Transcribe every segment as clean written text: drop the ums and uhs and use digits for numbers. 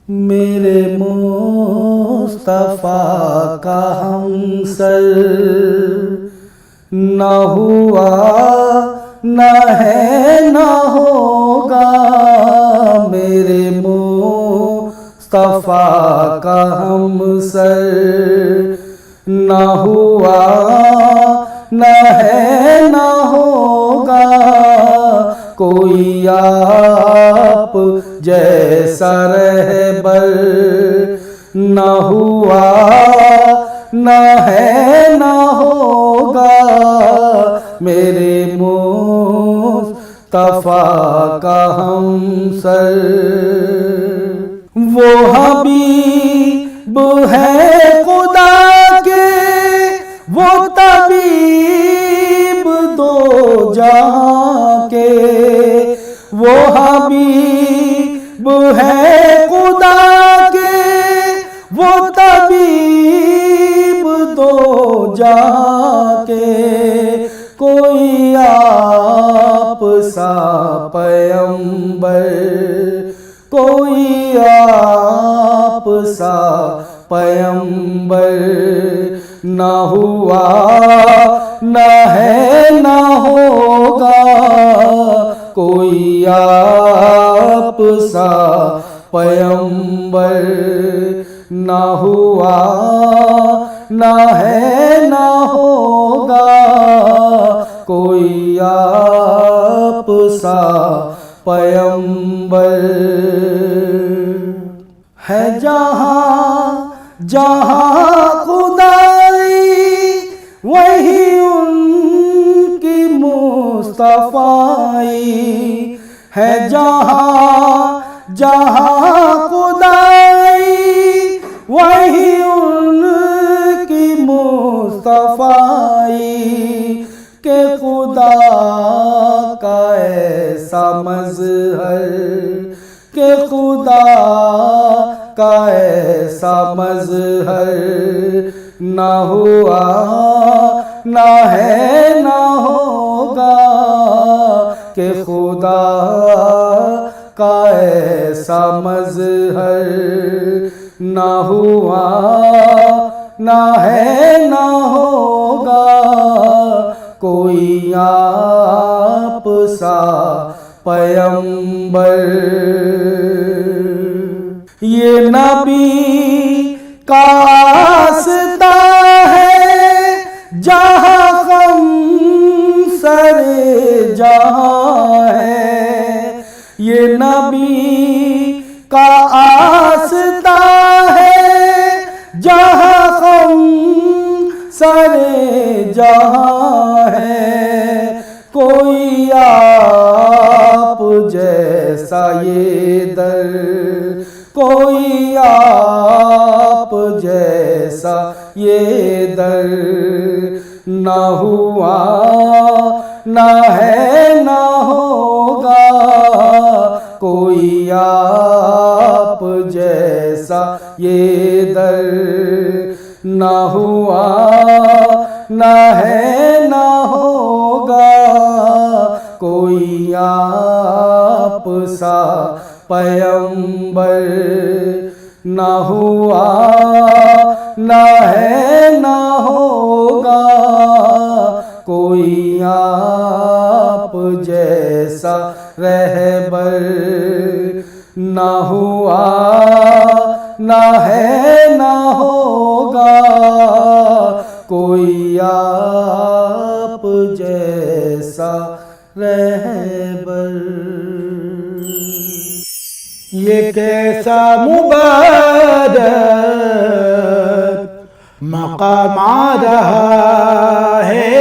मेरे मुस्तफ़ा का हमसर न हुआ न है न होगा। मेरे मुस्तफ़ा का हमसर न हुआ न है न होगा। कोई आप जैसा रहबर न हुआ न है न होगा। मेरे मुस्तफ़ा का हमसर वो हबीब है खुदा के, वो तबीब दो जहां के। वो हबीब है खुदा के, वो तबीब दो जहां के। कोई आप सा पैगंबर, कोई आप सा पैगंबर न हुआ न है न होगा। कोई आप सा पैगंबर न हुआ न है न होगा। कोई आप सा पैगंबर है। जहाँ जहाँ खुदाई वही उनकी मुस्तफ़ाई है। जहाँ जहाँ खुदाई वही उनकी मुस्तफ़ाई। के खुदा का ऐसा मज़हर, के खुदा का ऐसा मज़हर न हुआ न है न होगा। के खुदा का ऐसा मज़हर न हुआ न है न होगा। कोई आप सा पैगंबर। ये नबी का आस्ता है जहाँ गम सरे जहाँ है। ये नबी का आस्ता है जहाँ गम सरे जहाँ है। कोई आप जैसा ये दर, कोई आप जैसा ये दर न हुआ न है न होगा। कोई आप जैसा ये दर न हुआ न है न होगा। कोई आप सा पैगंबर न हुआ न है न होगा। कोई आप जैसा रहबर न हुआ न है न होगा। कोई आप जैसा रहबर। ये कैसा मुबारक मकाम आ रहा है।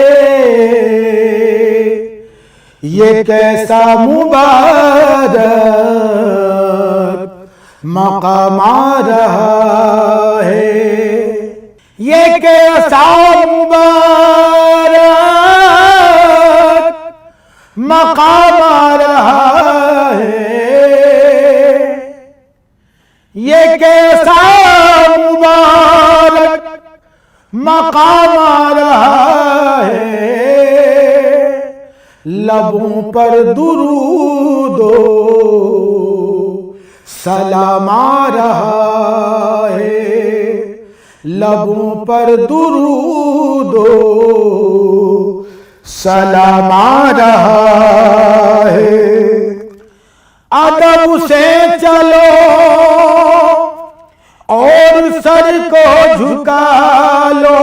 ये कैसा मुबारक मकाम आ रहा है। ये कैसा मुबारक मकाम आ रहा है। ये कैसा मुबारक मकाम आ रहा है। लबों पर दुरूदो सलाम आ रहा है, लबों पर दुरूदो सलाम आ रहा है। अदब से चलो और सर को झुका लो,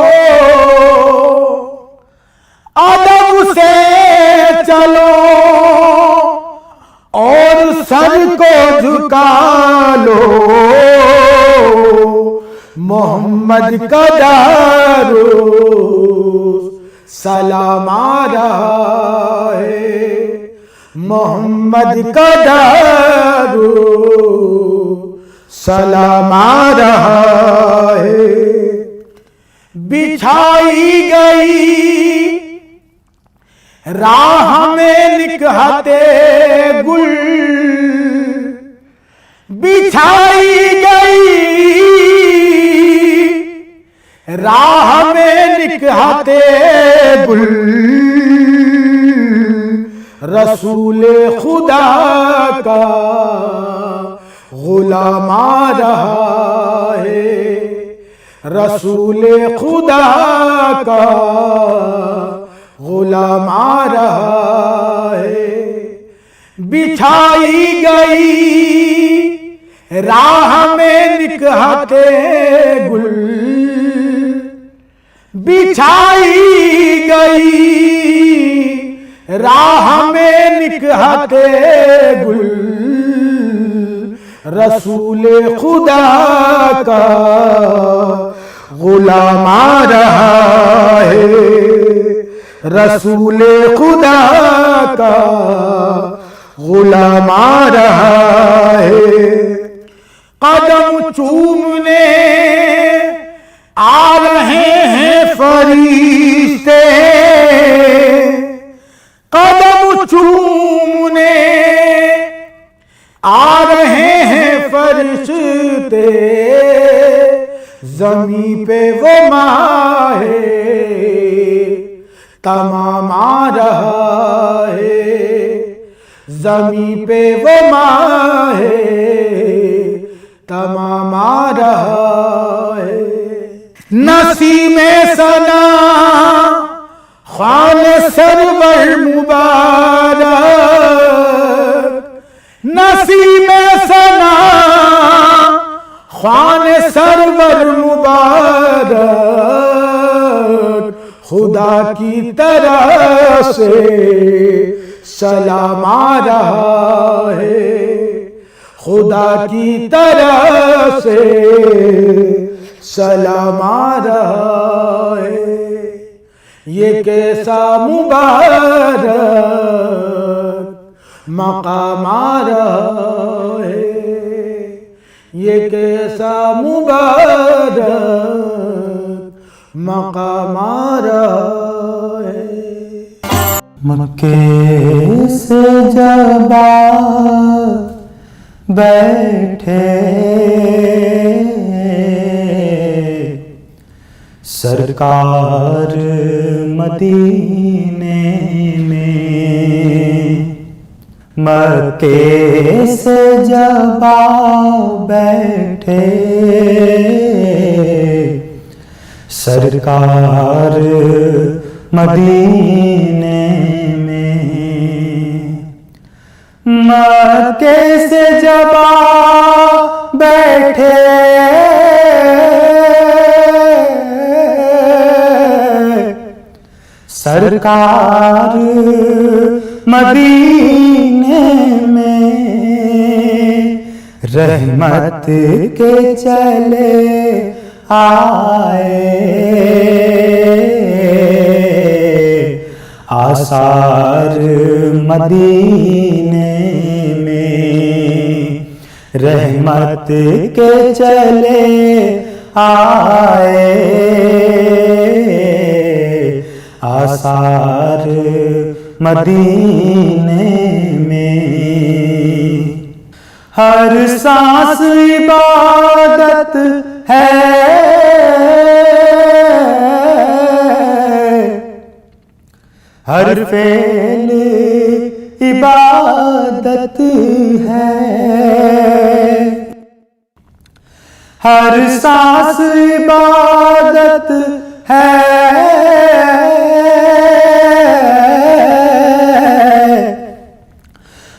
अदब से चलो और सर को झुका लो, मोहम्मद का दारो सलाम आ रहा है, मोहम्मद का दारो सलाम आ रहा है। बिछाई गई राह में निकहते गुल, बिछाई गई राह में निकहते गुल, रसूले खुदा का गुलाम आ रहा है, रसूले खुदा का गुलाम आ रहा है। बिछाई गई राह में निकहते गुल, बिछाई गई राह में निकहते गुल, रसूले खुदा का गुलाम आ रहा है, रसूले खुदा का गुलाम आ रहा है। कदम चूमने आ रहे हैं फरिश्ते, कदम चूमने आ रहे हैं फरिश्ते, ज़मीं पे वो माहे तमाम आ रहा है, ज़मीं पे वो माहे तमाम आ रहा है। नसीमे सना ख्वाले सरवर मुबारक, नसीमे सना ख्वाले सरवर मुबारक, खुदा की तरफ से सलाम आ रहा है, खुदा की तरफ से सलाम आ रहा है। ये कैसा मुबारक मकाम आ रहा है, ये कैसा मुबारक मकाम आ रहा है। मक्के से जब बैठे सरकार मदीने में, मक्के से जब बैठे सरकार मदीने में, मक्के से जब बैठे सरकार मदीने में, रहमत के चले आए आसार मदीने में, रहमत के चले आए आसार मदीने में। हर सांस इबादत है, हर फेल इबादत है, हर सांस इबादत है,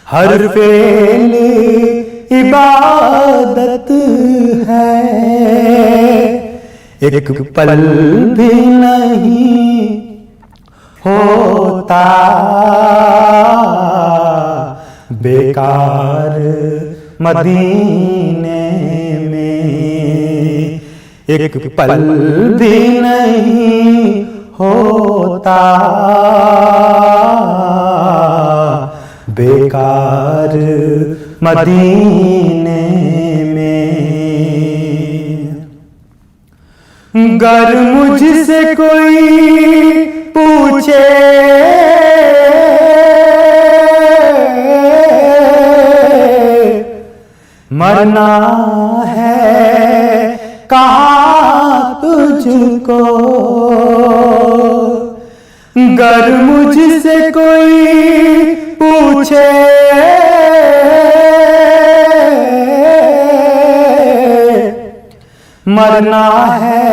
हर फेल इबादत है, एक पल भी नहीं होता बेकार मदीने में, एक पल भी नहीं होता बेकार मदीने में। गर मुझसे कोई पूछे मरना है कहाँ तुझको, गर मुझसे कोई पूछे मरना है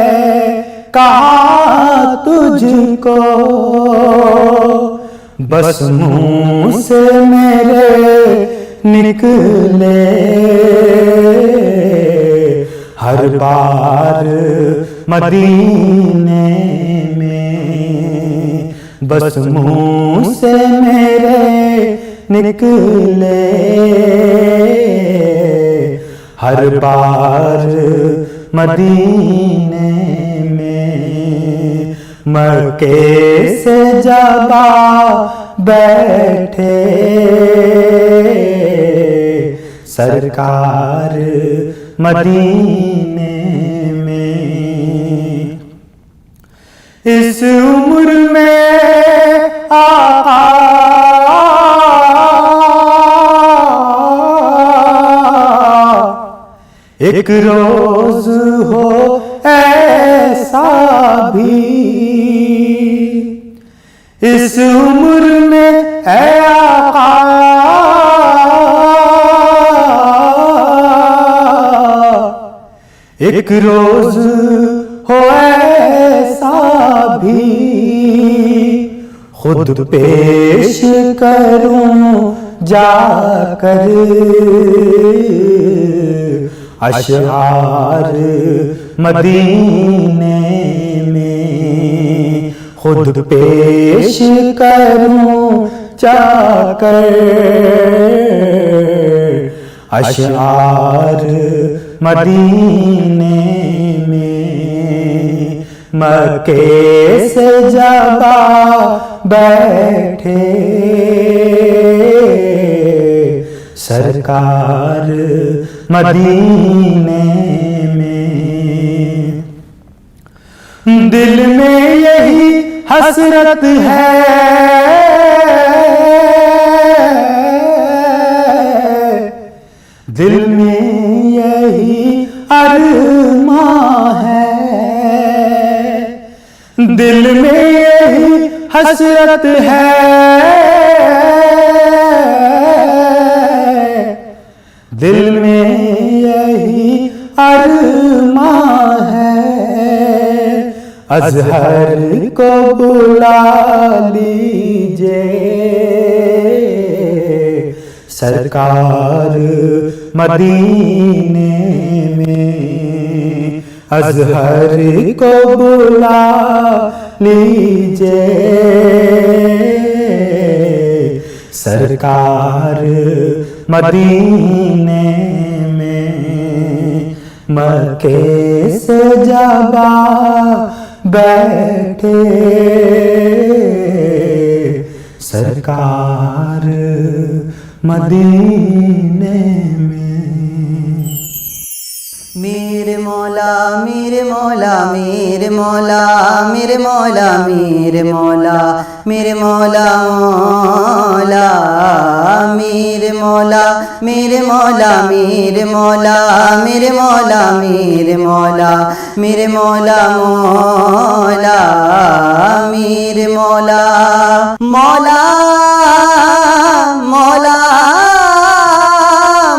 कहाँ तुझको, बस मुंह से मेरे निकले हर बार मदीने में, बस मुंह से मेरे निकले हर बार मदीने में। मक्के से जब बैठे सरकार मदीने में, इस उम्र में आका एक रोज हो ऐसा भी, इस उम्र में है आका एक रोज हो ऐसा भी, खुद पेश करूं जाकर अशआर मदीने में, खुद पेश करूं जाकर अशआर मदीने में। मक्के से जब बैठे सरकार मदीने में, दिल में यही हसरत है, दिल में यही अरमां है, दिल में यही हसरत है, दिल में यही अरमां है। अज़हर को बुला लीजिए सरकार मदीने में, अज़हर को बुला लीजिए सरकार मदीने में। मक्के से जब बैठे सरकार मदीने में। मेरे मौला मेरे मौला मेरे मौला मेरे मौला मेरे मौला मेरे मौला मौला मेरे मौला मेरे मौला मेरे मौला मेरे मौला मेरे मौला मेरे मौला मौला मेरे मौला मौला मौला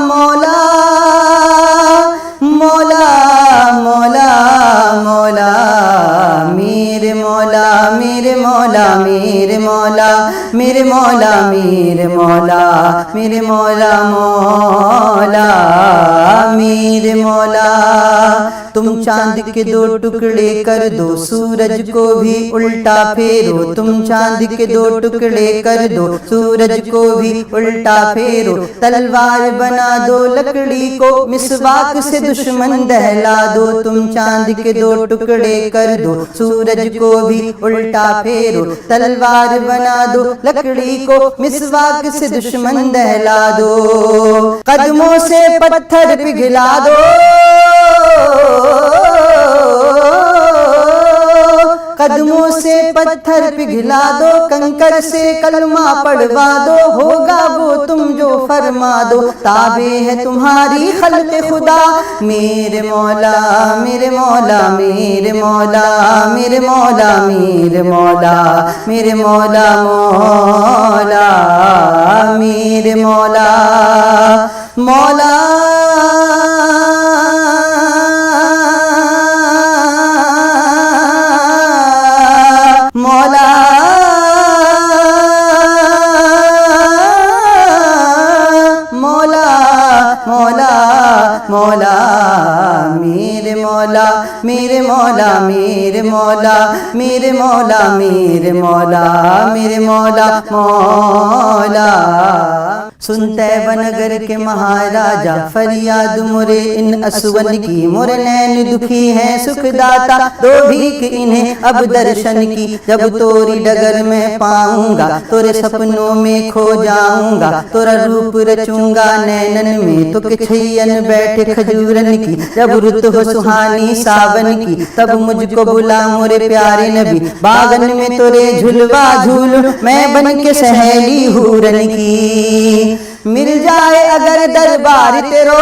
मौला मौला मेरे मौला मेरे मौला मौला मेरे मौला। तुम चांद के दो टुकड़े कर दो, सूरज को भी उल्टा फेरो। तुम चांद के दो टुकड़े कर दो, सूरज को भी उल्टा फेरो। तलवार बना दो लकड़ी को, मिसवाक से दुश्मन दहला दो। तुम चांद के दो टुकड़े कर दो, सूरज को भी उल्टा फेरो। तलवार बना दो लकड़ी को, मिसवाक से दुश्मन दहला दो। कदमों से पत्थर पिघला दो, कदमों से पत्थर पिघला दो। कंकर से कलमा पढ़वा दो, होगा वो तुम जो फरमा दो। ताबे है तुम्हारी खल्क़े खुदा मेरे मौला मेरे मौला मेरे मौला मेरे मौला मेरे मौला मेरे मौला मौला मेरे मौला मौला मौला मौला मौला मौला मेरे मौला मेरे मौला मेरे मौला मेरे मौला मेरे मौला मेरे मौला मौला। सुनते बनगर के महाराजा फरियाद मोरे इन असवन की। मोरे नैन दुखी है सुखदाता, दो भीख इन्हें अब दर्शन की। जब तोरी डगर में पाऊंगा, तोरे सपनों में खो जाऊंगा। तोरा रूप रचूंगा नैनन में, तो किछैयन बैठे खजूरन की। जब रुत हो सुहानी सावन की, तब मुझको बुला मोरे प्यारे नबी। बागन में तोरे झुलवा झूलूं, मैं बन के सहेली हूरन की। मिल जाए अगर दरबार तेरो,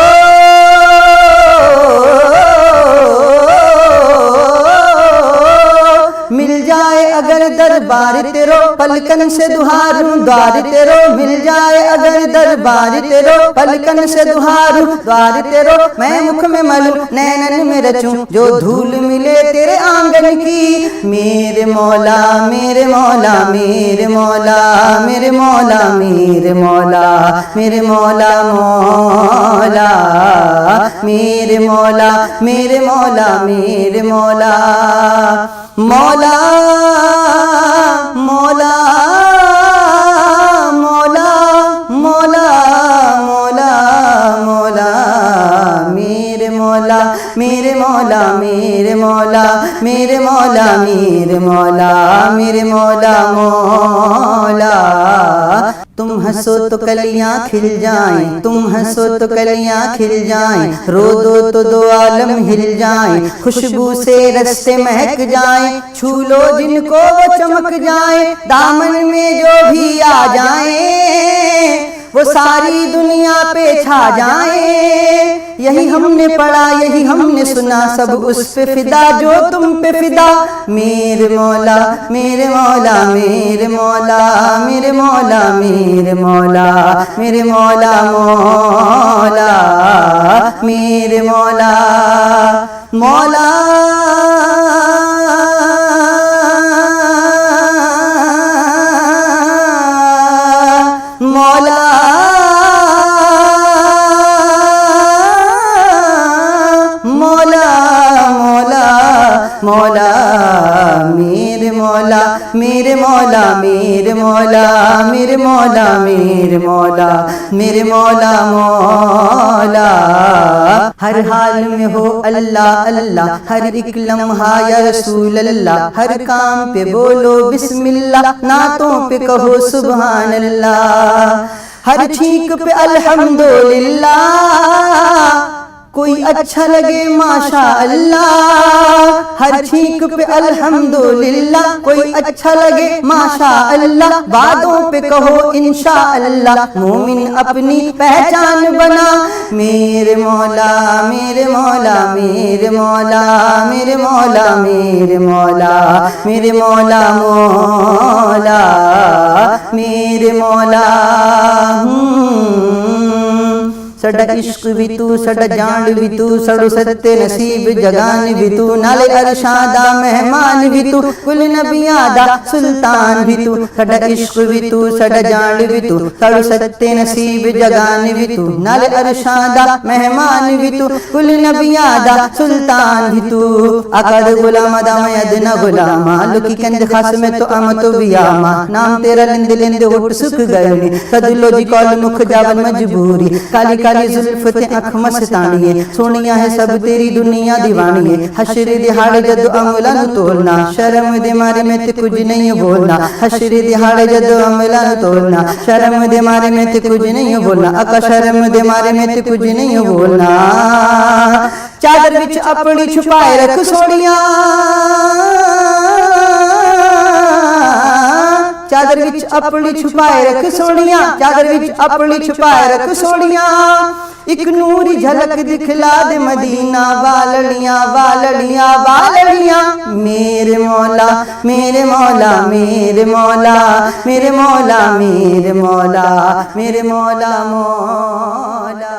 मिल जाए अगर दरबार तेरो, पलकन से दुहारूं द्वार तेरो। मिल जाए अगर दरबार तेरो, पलकन से दुहारूं द्वार तेरो। मैं मुख में मलूं नैनन में रचूं, जो धूल मिले तेरे आंगन की। मेरे मौला मेरे मौला मेरे मौला मेरे मौला मेरे मौला मेरे मौला मौला मेरे मौला मेरे मौला मेरे मौला मौला मौला मौला मौला मौला मौला मेरे मौला मेरे मौला मेरे मौला मेरे मौला मेरे मौला मेरे मौला मौला। तुम हंसो तो कलियां खिल जाएं, तुम हंसो तो कलियां खिल जाएं। रो दो तो दो आलम हिल जाएं, खुशबू से रस्ते महक जाएं। छू लो जिनको वो चमक जाएं, दामन में जो भी आ जाएं, वो सारी दुनिया पे छा जाएं। यही हमने पढ़ा यही हमने सुना, सब उस पे फिदा जो तुम पे फिदा। मेरे मौला मेरे मौला मेरे मौला मेरे मौला मेरे मौला मेरे मौला मौला मेरे मौला मौला मौला मौला मौला मौला मेरे मौला मेरे मौला मेरे मौला मेरे मौला मेरे मौला मेरे मौला मौला। हर हाल में हो अल्लाह अल्लाह, हर एक लम्हा या रसूल अल्लाह। हर काम पे बोलो बिस्मिल्लाह, नातों पे कहो सुभान अल्लाह। हर छींक पे अल्हम्दुलिल्लाह, कोई अच्छा लगे माशा अल्लाह। हर छींक पे अल्हम्दुलिल्लाह, कोई अच्छा लगे माशा अल्लाह। बातों पे कहो इंशा अल्लाह, मोमिन अपनी पहचान बना। मेरे मौला मेरे मौला मेरे मौला मेरे मौला मेरे मौला मेरे मौला मौला मेरे मौला। साडा इश्क भी तू साडा जान भी तू साडो सत्ते नसीब जगान भी तू नाले अरशां दा मेहमान भी तू कुल नबियां दा सुल्तान भी तू साडा इश्क भी तू साडा जान भी तू साडो सत्ते नसीब जगान भी तू नाले अरशां दा मेहमान भी तू कुल नबियां दा सुल्तान भी तू आका दे गुलाम दा मैं अदना गुलामा लुकी कंद खास में तो अम तो बियामा नाम तेरा लेंदे लेंदे होठ सुख गए नी कदलो जी कॉल मुख जावन मजबूरी काली काली जुल्फ ते अख मस्तानी है सोनिया है सब तेरी दुनिया दीवानी है हशर दिहाड़े जद अमला नु तोलना शर्म दे मारे में ते कुछ नहीं बोलना हशर दिहाड़े जद अमला नु तोलना शर्म दे मारे में ते कुछ नहीं बोलना आका शर्म दे मारे में ते कुछ नहीं बोलना चादर विच अपनी छुपाए रख सोनिया चादर विच अपनी छुपाए रख सोनिया चादर विच अपनी छुपाए रख सोनिया एक नूरी झलक दिखला दे मदीना वालड़ियां वालड़ियां वालड़ियां मेरे मौला मेरे मौला मेरे मौला मेरे मौला मेरे मौला मेरे मौला मौला